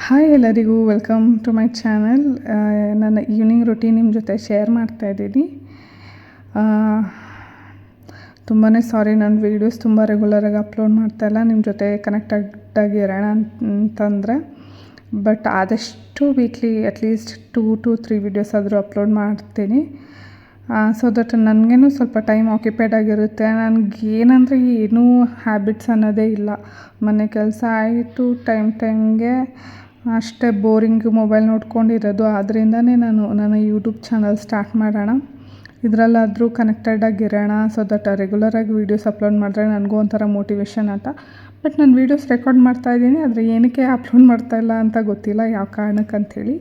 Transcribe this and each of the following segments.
Hi ಎಲ್ಲರಿಗೂ welcome to my channel. ನನ್ನ evening routine ನಿಮ್ಮ ಜೊತೆ ಶೇರ್ ಮಾಡ್ತಾಯಿದ್ದೀನಿ. ತುಂಬಾ ಸಾರಿ, ನನ್ನ ವೀಡಿಯೋಸ್ ತುಂಬ ರೆಗ್ಯುಲರಾಗಿ ಅಪ್ಲೋಡ್ ಮಾಡ್ತಾಯಿಲ್ಲ. ನಿಮ್ಮ ಜೊತೆ ಕನೆಕ್ಟಾಗಿರೋಣ ಅಂತಂದರೆ, ಬಟ್ ಆದಷ್ಟು ವೀಕ್ಲಿ ಅಟ್ಲೀಸ್ಟ್ 2 to 3 ವೀಡಿಯೋಸ್ ಆದರೂ ಅಪ್ಲೋಡ್ ಮಾಡ್ತೀನಿ. ಸೊ ದಟ್ ನನಗೇನು ಸ್ವಲ್ಪ ಟೈಮ್ ಆಕ್ಯುಪೈಡ್ ಆಗಿರುತ್ತೆ. ನನಗೇನಂದರೆ ಏನೂ ಹ್ಯಾಬಿಟ್ಸ್ ಅನ್ನೋದೇ ಇಲ್ಲ. ಮನೆ ಕೆಲಸ ಆಯಿತು, ಟೈಮ್ಗೆ ಅಷ್ಟೇ ಬೋರಿಂಗ್ ಮೊಬೈಲ್ ನೋಡ್ಕೊಂಡಿರೋದು. ಆದ್ದರಿಂದನೇ ನಾನು ನನ್ನ ಯೂಟ್ಯೂಬ್ ಚಾನಲ್ ಸ್ಟಾರ್ಟ್ ಮಾಡೋಣ, ಇದರಲ್ಲಾದರೂ ಕನೆಕ್ಟೆಡ್ ಆಗಿರೋಣ, ಸೊ ದಟ್ ರೆಗ್ಯುಲರಾಗಿ ವೀಡಿಯೋಸ್ ಅಪ್ಲೋಡ್ ಮಾಡಿದ್ರೆ ನನಗೂ ಒಂಥರ ಮೋಟಿವೇಶನ್ ಅಂತ. ಬಟ್ ನಾನು ವೀಡಿಯೋಸ್ ರೆಕಾರ್ಡ್ ಮಾಡ್ತಾಯಿದ್ದೀನಿ, ಆದರೆ ಏನಕ್ಕೆ ಅಪ್ಲೋಡ್ ಮಾಡ್ತಾಯಿಲ್ಲ ಅಂತ ಗೊತ್ತಿಲ್ಲ, ಯಾವ ಕಾರಣಕ್ಕಂಥೇಳಿ.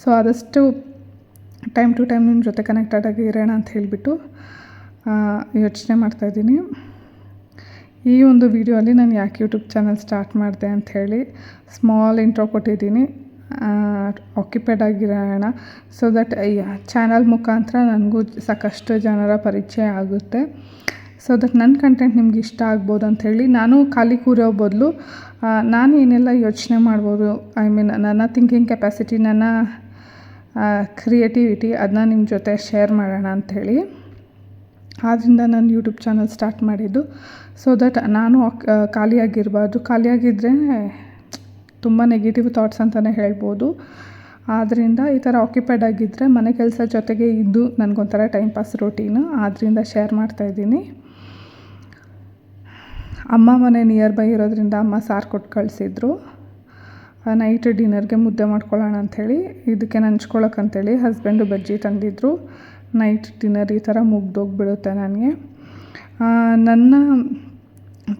ಸೊ ಆದಷ್ಟು ಟೈಮ್ ಟು ಟೈಮ್ ನಿಮ್ಮ ಜೊತೆ ಕನೆಕ್ಟೆಡ್ ಆಗಿ ಇರೋಣ ಅಂತ ಹೇಳಿಬಿಟ್ಟು ಯೋಚನೆ ಮಾಡ್ತಾಯಿದ್ದೀನಿ. ಈ ಒಂದು ವಿಡಿಯೋಲಿ ನಾನು ಯಾಕೆ ಯೂಟ್ಯೂಬ್ ಚಾನಲ್ ಸ್ಟಾರ್ಟ್ ಮಾಡಿದೆ ಅಂಥೇಳಿ ಸ್ಮಾಲ್ ಇಂಟ್ರೋ ಕೊಟ್ಟಿದ್ದೀನಿ. ಆಕ್ಯುಪೈಡ್ ಆಗಿರೋಣ, ಸೊ ದಟ್ ಚಾನಲ್ ಮುಖಾಂತರ ನನಗೂ ಸಾಕಷ್ಟು ಜನರ ಪರಿಚಯ ಆಗುತ್ತೆ. ಸೊ ದಟ್ ನನ್ನ ಕಂಟೆಂಟ್ ನಿಮ್ಗೆ ಇಷ್ಟ ಆಗ್ಬೋದು ಅಂಥೇಳಿ ನಾನು ಖಾಲಿ ಕೂರೋ ಬದಲು ನಾನು ಏನೆಲ್ಲ ಯೋಚನೆ ಮಾಡ್ಬೋದು, ನನ್ನ ಥಿಂಕಿಂಗ್ ಕೆಪಾಸಿಟಿ, ನನ್ನ ಕ್ರಿಯೇಟಿವಿಟಿ, ಅದನ್ನ ನಿಮ್ಮ ಜೊತೆ ಶೇರ್ ಮಾಡೋಣ ಅಂಥೇಳಿ ಆದ್ದರಿಂದ ನಾನು ಯೂಟ್ಯೂಬ್ ಚಾನಲ್ ಸ್ಟಾರ್ಟ್ ಮಾಡಿದ್ದು. ಸೊ ದಟ್ ನಾನು ಖಾಲಿಯಾಗಿರಬಾರ್ದು. ಖಾಲಿಯಾಗಿದ್ದರೆ ತುಂಬ ನೆಗೆಟಿವ್ ಥಾಟ್ಸ್ ಅಂತಲೇ ಹೇಳ್ಬೋದು. ಆದ್ದರಿಂದ ಈ ಥರ ಆಕ್ಯುಪೈಡ್ ಆಗಿದ್ದರೆ ಮನೆ ಕೆಲಸ ಜೊತೆಗೆ ಇದ್ದು ನನಗೊಂಥರ ಟೈಮ್ ಪಾಸ್ ರೊಟೀನು, ಆದ್ದರಿಂದ ಶೇರ್ ಮಾಡ್ತಾಯಿದ್ದೀನಿ. ಅಮ್ಮ ಮನೆ ನಿಯರ್ ಬೈ ಇರೋದ್ರಿಂದ ಅಮ್ಮ ಸಾರು ಕೊಟ್ಟು ಕಳಿಸಿದ್ರು. ನೈಟ್ ಡಿನ್ನರ್ಗೆ ಮುದ್ದೆ ಮಾಡ್ಕೊಳ್ಳೋಣ ಅಂಥೇಳಿ, ಇದಕ್ಕೆ ನಂಚ್ಕೊಳ್ಳೋಕ್ಕಂತೇಳಿ ಹಸ್ಬೆಂಡು ಬಜ್ಜಿ ತಂದಿದ್ರು. ನೈಟ್ ಡಿನ್ನರ್ ಈ ಥರ ಮುಗ್ದೋಗ್ಬಿಡುತ್ತೆ ನನಗೆ. ನನ್ನ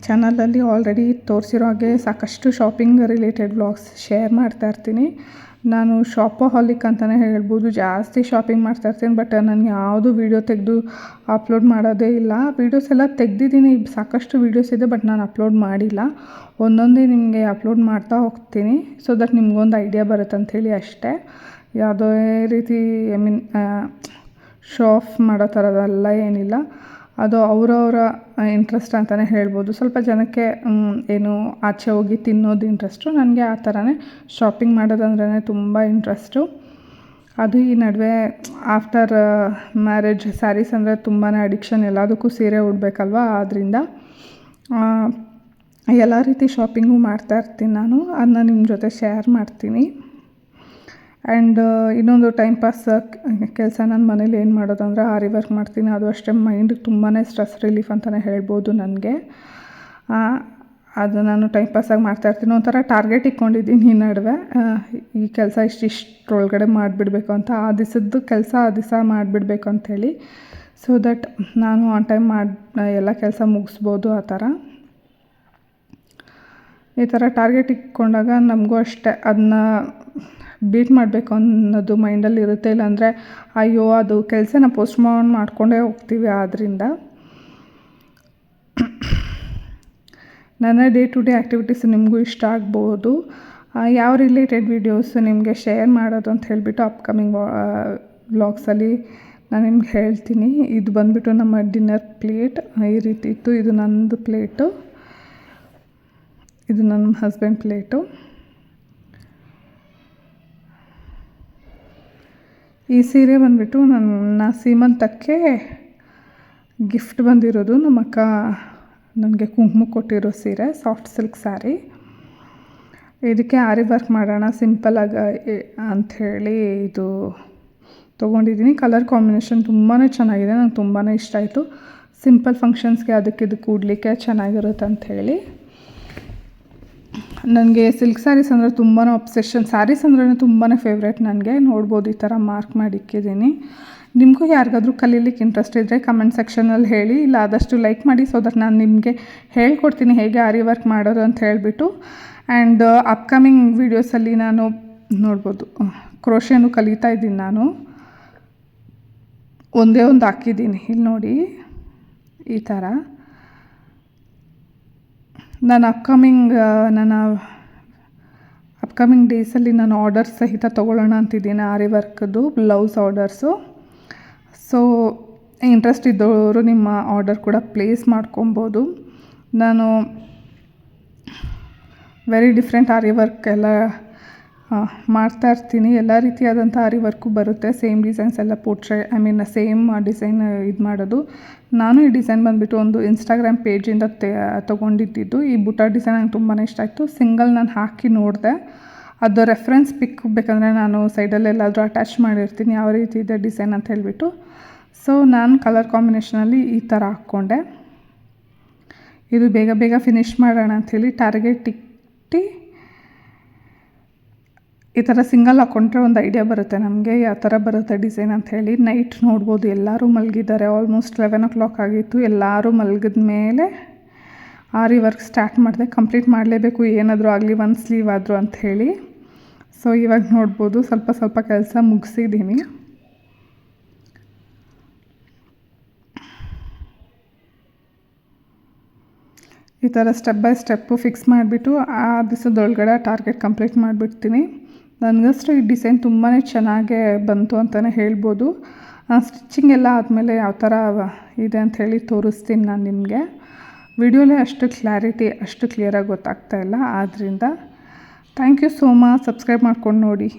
ಚಾನಲಲ್ಲಿ ಆಲ್ರೆಡಿ ತೋರಿಸಿರೋ ಹಾಗೆ ಸಾಕಷ್ಟು ಶಾಪಿಂಗ್ ರಿಲೇಟೆಡ್ ವ್ಲಾಗ್ಸ್ ಶೇರ್ ಮಾಡ್ತಾಯಿರ್ತೀನಿ. ನಾನು ಶಾಪೋಹಾಲಿಕ್ ಅಂತಲೇ ಹೇಳ್ಬೋದು, ಜಾಸ್ತಿ ಶಾಪಿಂಗ್ ಮಾಡ್ತಾಯಿರ್ತೀನಿ. ಬಟ್ ನಾನು ಯಾವುದು ವೀಡಿಯೋ ತೆಗೆದು ಅಪ್ಲೋಡ್ ಮಾಡೋದೇ ಇಲ್ಲ. ವೀಡಿಯೋಸ್ ಎಲ್ಲ ತೆಗ್ದಿದ್ದೀನಿ, ಸಾಕಷ್ಟು ವೀಡಿಯೋಸ್ ಇದೆ, ಬಟ್ ನಾನು ಅಪ್ಲೋಡ್ ಮಾಡಿಲ್ಲ. ಒಂದೊಂದೇ ನಿಮಗೆ ಅಪ್ಲೋಡ್ ಮಾಡ್ತಾ ಹೋಗ್ತೀನಿ, ಸೊ ದಟ್ ನಿಮ್ಗೊಂದು ಐಡಿಯಾ ಬರುತ್ತೆ ಅಂಥೇಳಿ ಅಷ್ಟೇ. ಯಾವುದೇ ರೀತಿ ಶೋ ಆಫ್ ಮಾಡೋ ಥರದೆಲ್ಲ ಏನಿಲ್ಲ. ಅದು ಅವರವರ ಇಂಟ್ರೆಸ್ಟ್ ಅಂತಲೇ ಹೇಳ್ಬೋದು. ಸ್ವಲ್ಪ ಜನಕ್ಕೆ ಏನು ಆಚೆ ಹೋಗಿ ತಿನ್ನೋದು ಇಂಟ್ರೆಸ್ಟು, ನನಗೆ ಆ ಥರನೇ ಶಾಪಿಂಗ್ ಮಾಡೋದಂದ್ರೇ ತುಂಬ ಇಂಟ್ರೆಸ್ಟು. ಅದು ಈ ನಡುವೆ ಆಫ್ಟರ್ ಮ್ಯಾರೇಜ್ ಸ್ಯಾರೀಸ್ ಅಂದರೆ ತುಂಬಾ ಅಡಿಕ್ಷನ್, ಎಲ್ಲದಕ್ಕೂ ಸೀರೆ ಉಡಬೇಕಲ್ವ, ಆದ್ದರಿಂದ ಎಲ್ಲ ರೀತಿ ಶಾಪಿಂಗು ಮಾಡ್ತಾಯಿರ್ತೀನಿ ನಾನು. ಅದನ್ನ ನಿಮ್ಮ ಜೊತೆ ಶೇರ್ ಮಾಡ್ತೀನಿ. ಆ್ಯಂಡ್ ಇನ್ನೊಂದು ಟೈಮ್ ಪಾಸ್ ಕೆಲಸ ನನ್ನ ಮನೇಲಿ ಏನು ಮಾಡೋದಂದರೆ ಆರಿ ವರ್ಕ್ ಮಾಡ್ತೀನಿ. ಅದು ಅಷ್ಟೇ ಮೈಂಡಿಗೆ ತುಂಬಾ ಸ್ಟ್ರೆಸ್ ರಿಲೀಫ್ ಅಂತಲೇ ಹೇಳ್ಬೋದು ನನಗೆ. ಅದು ನಾನು ಟೈಮ್ ಪಾಸಾಗಿ ಮಾಡ್ತಾಯಿರ್ತೀನಿ. ಒಂಥರ ಟಾರ್ಗೆಟ್ ಇಟ್ಕೊಂಡಿದ್ದೀನಿ ಈ ನಡುವೆ, ಈ ಕೆಲಸ ಇಷ್ಟಿಷ್ಟರೊಳಗಡೆ ಮಾಡಿಬಿಡ್ಬೇಕು ಅಂತ, ಆ ದಿವಸದ್ದು ಕೆಲಸ ಆ ದಿವಸ ಮಾಡಿಬಿಡ್ಬೇಕು ಅಂಥೇಳಿ, ಸೊ ದಟ್ ನಾನು ಆನ್ ಟೈಮ್ ಎಲ್ಲ ಕೆಲಸ ಮುಗಿಸ್ಬೋದು. ಆ ಥರ ಈ ಥರ ಟಾರ್ಗೆಟ್ ಇಟ್ಕೊಂಡಾಗ ನಮಗೂ ಅಷ್ಟೇ ಅದನ್ನ ಬೀಟ್ ಮಾಡಬೇಕು ಅನ್ನೋದು ಮೈಂಡಲ್ಲಿ ಇರುತ್ತೆ. ಇಲ್ಲಾಂದರೆ ಅಯ್ಯೋ ಅದು ಕೆಲಸನ ಪೋಸ್ಟ್ಪೋನ್ ಮಾಡಿಕೊಂಡೇ ಹೋಗ್ತೀವಿ. ಆದ್ದರಿಂದ ನನ್ನ ಡೇ ಟು ಡೇ ಆ್ಯಕ್ಟಿವಿಟೀಸ್ ನಿಮಗೂ ಇಷ್ಟ ಆಗ್ಬೋದು. ಯಾವ ರಿಲೇಟೆಡ್ ವೀಡಿಯೋಸ್ ನಿಮಗೆ ಶೇರ್ ಮಾಡೋದು ಅಂತ ಹೇಳಿಬಿಟ್ಟು ಅಪ್ಕಮಿಂಗ್ ವ್ಲಾಗ್ಸಲ್ಲಿ ನಾನು ನಿಮ್ಗೆ ಹೇಳ್ತೀನಿ. ಇದು ಬಂದುಬಿಟ್ಟು ನಮ್ಮ ಡಿನ್ನರ್ ಪ್ಲೇಟ್ ಈ ರೀತಿ ಇತ್ತು. ಇದು ನನ್ನದು ಪ್ಲೇಟು, ಇದು ನನ್ನ ಹಸ್ಬೆಂಡ್ ಪ್ಲೇಟು. ಈ ಸೀರೆ ಬಂದುಬಿಟ್ಟು ನನ್ನ ಸೀಮಂತಕ್ಕೆ ಗಿಫ್ಟ್ ಬಂದಿರೋದು. ನಮ್ಮ ಅಕ್ಕ ನನಗೆ ಕುಂಕುಮ ಕೊಟ್ಟಿರೋ ಸೀರೆ, ಸಾಫ್ಟ್ ಸಿಲ್ಕ್ ಸ್ಯಾರಿ. ಇದಕ್ಕೆ ಆರಿ ವರ್ಕ್ ಮಾಡೋಣ ಸಿಂಪಲಾಗಿ ಅಂಥೇಳಿ ಇದು ತೊಗೊಂಡಿದ್ದೀನಿ. ಕಲರ್ ಕಾಂಬಿನೇಷನ್ ತುಂಬಾ ಚೆನ್ನಾಗಿದೆ, ನಂಗೆ ತುಂಬಾ ಇಷ್ಟ ಆಯಿತು. ಸಿಂಪಲ್ ಫಂಕ್ಷನ್ಸ್ಗೆ ಅದಕ್ಕೆ ಕೂಡಲಿಕ್ಕೆ ಚೆನ್ನಾಗಿರುತ್ತೆ ಅಂಥೇಳಿ. ನನಗೆ ಸಿಲ್ಕ್ ಸ್ಯಾರೀಸ್ ಅಂದರೆ ತುಂಬಾ ಅಬ್ಸೆಷನ್. ಸ್ಯಾರೀಸ್ ಅಂದ್ರೆ ತುಂಬಾ ಫೇವ್ರೇಟ್ ನನಗೆ. ನೋಡ್ಬೋದು, ಈ ಥರ ಮಾರ್ಕ್ ಮಾಡಿ ಇಕ್ಕಿದ್ದೀನಿ. ನಿಮಗೂ ಯಾರಿಗಾದ್ರೂ ಕಲೀಲಿಕ್ಕೆ ಇಂಟ್ರೆಸ್ಟ್ ಇದ್ದರೆ ಕಮೆಂಟ್ ಸೆಕ್ಷನಲ್ಲಿ ಹೇಳಿ, ಇಲ್ಲ ಆದಷ್ಟು ಲೈಕ್ ಮಾಡಿ, ಸೊ ದಟ್ ನಾನು ನಿಮಗೆ ಹೇಳ್ಕೊಡ್ತೀನಿ ಹೇಗೆ ಆರಿ ವರ್ಕ್ ಮಾಡೋದು ಅಂತ ಹೇಳಿಬಿಟ್ಟು. ಆ್ಯಂಡ್ ಅಪ್ಕಮಿಂಗ್ ವೀಡಿಯೋಸಲ್ಲಿ ನಾನು ನೋಡ್ಬೋದು ಕ್ರೋಶೆನೂ ಕಲಿತಾ ಇದ್ದೀನಿ. ನಾನು ಒಂದೇ ಒಂದು ಹಾಕಿದ್ದೀನಿ, ಇಲ್ಲಿ ನೋಡಿ ಈ ಥರ. ನನ್ನ ಅಪ್ಕಮಿಂಗ್ ಡೇಸಲ್ಲಿ ನಾನು ಆರ್ಡರ್ಸ್ ಸಹಿತ ತೊಗೊಳ್ಳೋಣ ಅಂತಿದ್ದೀನಿ, ಆರಿ ವರ್ಕ್ದು ಬ್ಲೌಸ್ ಆರ್ಡರ್ಸು. ಸೊ ಇಂಟ್ರೆಸ್ಟ್ ಇದ್ದವರು ನಿಮ್ಮ ಆರ್ಡರ್ ಕೂಡ ಪ್ಲೇಸ್ ಮಾಡ್ಕೊಬೋದು. ನಾನು ವೆರಿ ಡಿಫ್ರೆಂಟ್ ಆರಿ ವರ್ಕ್ ಎಲ್ಲ ಮಾಡ್ತಾ ಇರ್ತೀನಿ. ಎಲ್ಲ ರೀತಿಯಾದಂಥ ಆರಿ ವರ್ಕು ಬರುತ್ತೆ. ಸೇಮ್ ಡಿಸೈನ್ಸ್ ಎಲ್ಲ ಸೇಮ್ ಡಿಸೈನ್ ಇದು ಮಾಡೋದು. ನಾನು ಈ ಡಿಸೈನ್ ಬಂದುಬಿಟ್ಟು ಒಂದು ಇನ್ಸ್ಟಾಗ್ರಾಮ್ ಪೇಜಿಂದ ತೊಗೊಂಡಿದ್ದು. ಈ ಬುಟ್ಟ ಡಿಸೈನ್ ನಂಗೆ ತುಂಬಾ ಇಷ್ಟ ಆಯಿತು. ಸಿಂಗಲ್ ನಾನು ಹಾಕಿ ನೋಡಿದೆ. ಅದು ರೆಫರೆನ್ಸ್ ಪಿಕ್ ಬೇಕಂದರೆ ನಾನು ಸೈಡಲ್ಲೆಲ್ಲಾದರೂ ಅಟ್ಯಾಚ್ ಮಾಡಿರ್ತೀನಿ ಯಾವ ರೀತಿ ಇದೆ ಡಿಸೈನ್ ಅಂತ ಹೇಳಿಬಿಟ್ಟು. ಸೊ ನಾನು ಕಲರ್ ಕಾಂಬಿನೇಷನಲ್ಲಿ ಈ ಥರ ಹಾಕ್ಕೊಂಡೆ. ಇದು ಬೇಗ ಬೇಗ ಫಿನಿಷ್ ಮಾಡೋಣ ಅಂಥೇಳಿ ಟಾರ್ಗೆಟ್ ಇಟ್ಟು ಈ ಥರ ಸಿಂಗಲ್ ಹಾಕ್ಕೊಂಡ್ರೆ ಒಂದು ಐಡಿಯಾ ಬರುತ್ತೆ ನಮಗೆ ಯಾವ ಥರ ಬರುತ್ತೆ ಡಿಸೈನ್ ಅಂಥೇಳಿ. ನೈಟ್ ನೋಡ್ಬೋದು ಎಲ್ಲರೂ ಮಲಗಿದ್ದಾರೆ. ಆಲ್ಮೋಸ್ಟ್ 11 o'clock ಆಗಿತ್ತು. ಎಲ್ಲರೂ ಮಲಗಿದ ಮೇಲೆ ಆರಿ ವರ್ಕ್ ಸ್ಟಾರ್ಟ್ ಮಾಡಿದೆ. ಕಂಪ್ಲೀಟ್ ಮಾಡಲೇಬೇಕು ಏನಾದರೂ ಆಗಲಿ, ಒಂದು ಸ್ಲೀವ್ ಆದರೂ ಅಂಥೇಳಿ. ಸೊ ಇವಾಗ ನೋಡ್ಬೋದು ಸ್ವಲ್ಪ ಕೆಲಸ ಮುಗಿಸಿದ್ದೀನಿ. ಈ ಥರ ಸ್ಟೆಪ್ ಬೈ ಸ್ಟೆಪ್ಪು ಫಿಕ್ಸ್ ಮಾಡಿಬಿಟ್ಟು ಆ ದಿವಸದೊಳಗಡೆ ಟಾರ್ಗೆಟ್ ಕಂಪ್ಲೀಟ್ ಮಾಡಿಬಿಡ್ತೀನಿ. ನನಗಷ್ಟು ಈ ಡಿಸೈನ್ ತುಂಬಾ ಚೆನ್ನಾಗೇ ಬಂತು ಅಂತಲೇ ಹೇಳ್ಬೋದು. ಸ್ಟಿಚಿಂಗ್ ಎಲ್ಲ ಆದಮೇಲೆ ಯಾವ ಥರ ಇದೆ ಅಂಥೇಳಿ ತೋರಿಸ್ತೀನಿ ನಾನು ನಿಮಗೆ. ವಿಡಿಯೋಲೇ ಅಷ್ಟು ಕ್ಲಾರಿಟಿ ಅಷ್ಟು ಕ್ಲಿಯರಾಗಿ ಗೊತ್ತಾಗ್ತಾಯಿಲ್ಲ. ಆದ್ದರಿಂದ thank you so much. Subscribe ಮಾಡ್ಕೊಂಡು ನೋಡಿ.